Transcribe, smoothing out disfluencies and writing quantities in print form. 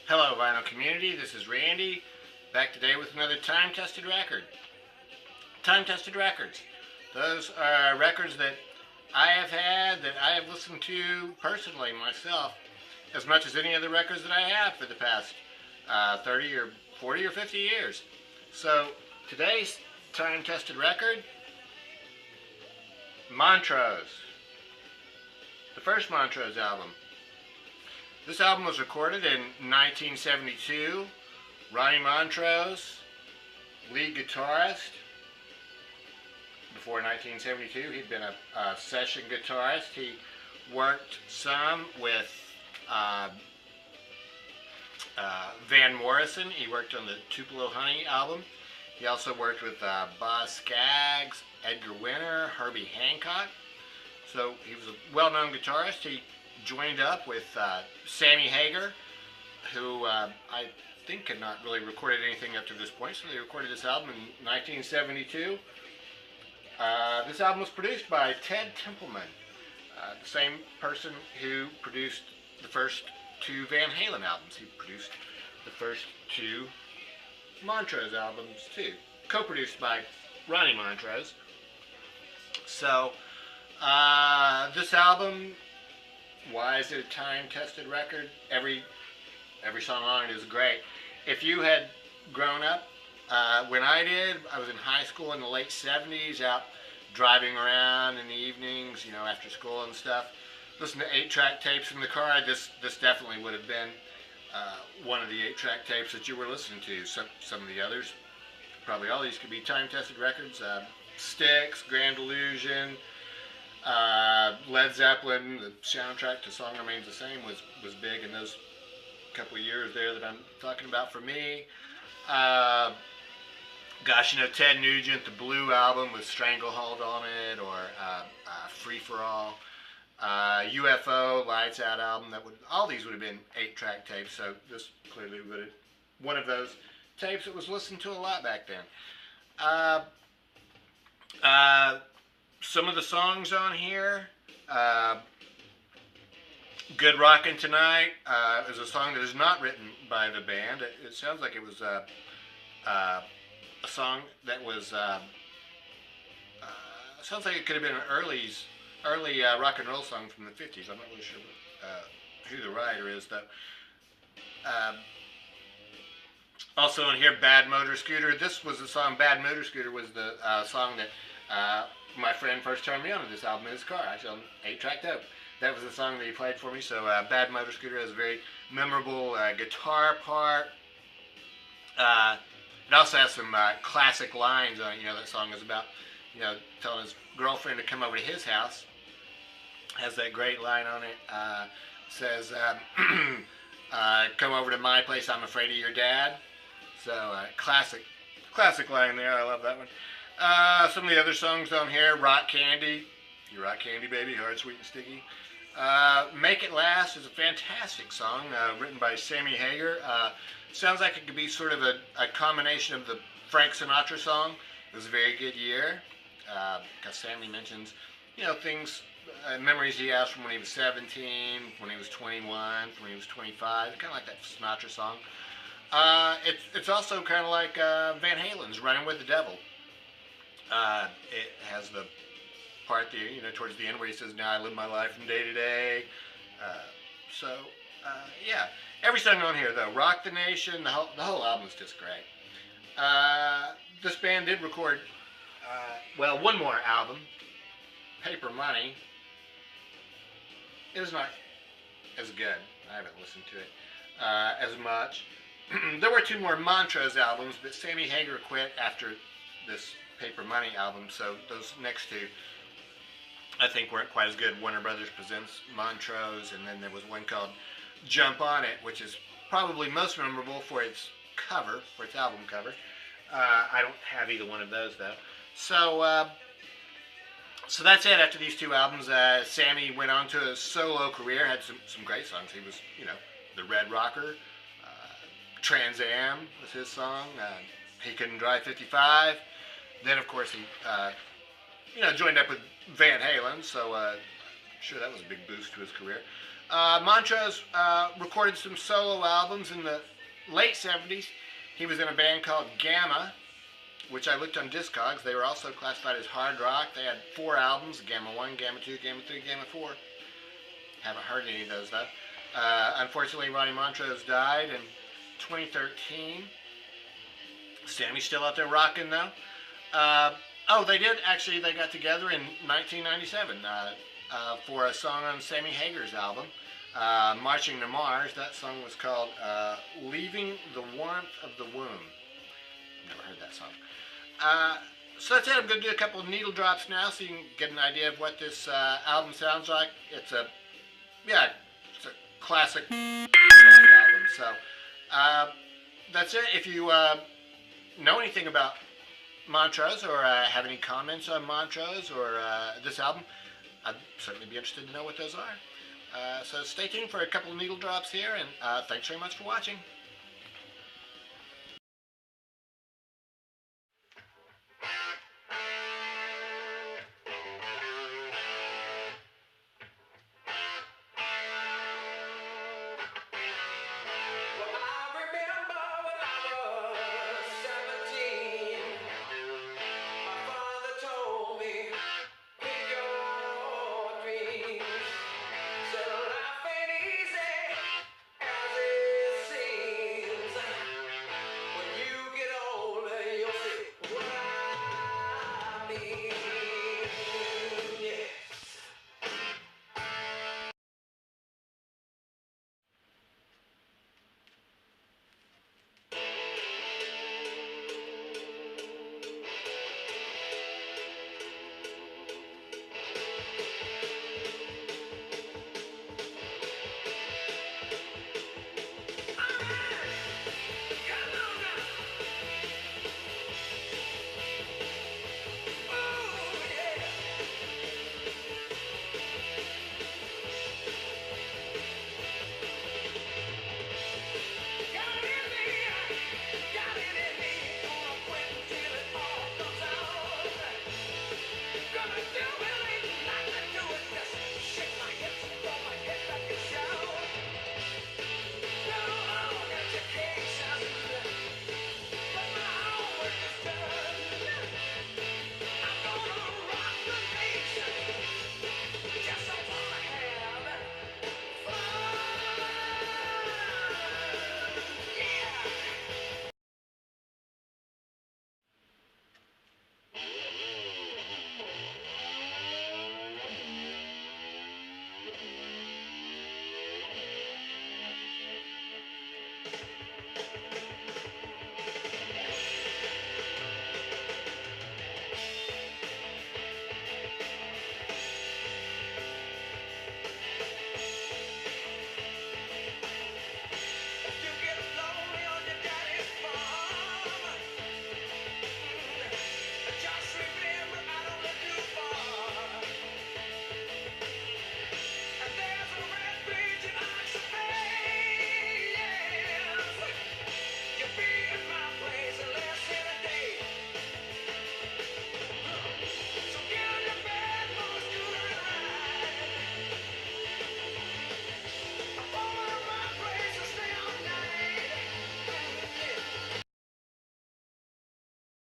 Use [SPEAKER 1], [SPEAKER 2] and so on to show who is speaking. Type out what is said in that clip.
[SPEAKER 1] Hello, vinyl community. This is Randy, back today with another time-tested record. Time-tested records. Those are records that I have had, that I have listened to personally myself, as much as any other records that I have for the past 30 or 40 or 50 years. So, today's time-tested record, Montrose. The first Montrose album. This album was recorded in 1972. Ronnie Montrose, lead guitarist. Before 1972, he'd been a session guitarist. He worked some with Van Morrison. He worked on the Tupelo Honey album. He also worked with Boz Scaggs, Edgar Winter, Herbie Hancock. So he was a well-known guitarist. He joined up with Sammy Hagar, who I think had not really recorded anything up to this point, so they recorded this album in 1972. This album was produced by Ted Templeman, the same person who produced the first two Van Halen albums. He produced the first two Montrose albums too, co-produced by Ronnie Montrose. So this album, why is it a time-tested record? Every song on it is great. If you had grown up when I did, I was in high school in the late 70s, out driving around in the evenings, after school and stuff, listening to 8-track tapes in the car. This definitely would have been one of the 8-track tapes that you were listening to. Some of the others, probably all these could be time-tested records. Styx, Grand Illusion, Led Zeppelin, the soundtrack to Song Remains the Same was big in those couple of years there that I'm talking about for me. Ted Nugent, the Blue album with Stranglehold on it, or Free for All. UFO, Lights Out album, all these would have been 8-track tapes, so this clearly would have one of those tapes that was listened to a lot back then. Some of the songs on here, Good Rockin Tonight is a song that is not written by the band. It sounds like it was a song that was, sounds like it could have been an early rock and roll song from the 50s. I'm not really sure who the writer is, though. Also on here, Bad Motor Scooter. This was the song, Bad Motor Scooter was the song that my friend first turned me on to this album in his car. I showed him 8-track dope. That was the song that he played for me. So Bad Motor Scooter has a very memorable guitar part. It also has some classic lines on it. That song is about, telling his girlfriend to come over to his house. Has that great line on it. Says, come over to my place, I'm afraid of your dad. So classic line there. I love that one. Some of the other songs on here, Rock Candy. You rock candy, baby, hard, sweet, and sticky. Make It Last is a fantastic song written by Sammy Hagar. Sounds like it could be sort of a combination of the Frank Sinatra song. It was a very good year, because Sammy mentions, things, memories he has from when he was 17, when he was 21, when he was 25, kind of like that Sinatra song. It's also kind of like Van Halen's Running with the Devil. It has the part there, towards the end where he says, now I live my life from day to day. Yeah. Every song on here, though, Rock the Nation, the whole album is just great. This band did record, one more album, Paper Money. It was not as good. I haven't listened to it as much. There were two more Montrose albums, but Sammy Hagar quit after this Paper Money album, so those next two I think weren't quite as good. Warner Brothers presents Montrose, and then there was one called Jump On It, which is probably most memorable for its cover, for its album cover. I don't have either one of those, though. So that's it. After these two albums, Sammy went on to a solo career, had some great songs. He was, the Red Rocker, Trans Am was his song. He Couldn't Drive 55. Then, of course, he, joined up with Van Halen, so I'm sure that was a big boost to his career. Montrose recorded some solo albums in the late 70s. He was in a band called Gamma, which I looked on Discogs. They were also classified as hard rock. They had 4 albums, Gamma 1, Gamma 2, Gamma 3, Gamma 4. Haven't heard any of those, though. Unfortunately, Ronnie Montrose died in 2013. Sammy's still out there rocking, though. Oh, they did, actually, they got together in 1997 for a song on Sammy Hagar's album, Marching to Mars. That song was called Leaving the Warmth of the Womb. Never heard that song. So that's it. I'm going to do a couple of needle drops now so you can get an idea of what this album sounds like. It's a classic album. So that's it. If you know anything about Montrose or have any comments on Montrose or this album, I'd certainly be interested to know what those are. So stay tuned for a couple of needle drops here, and thanks very much for watching.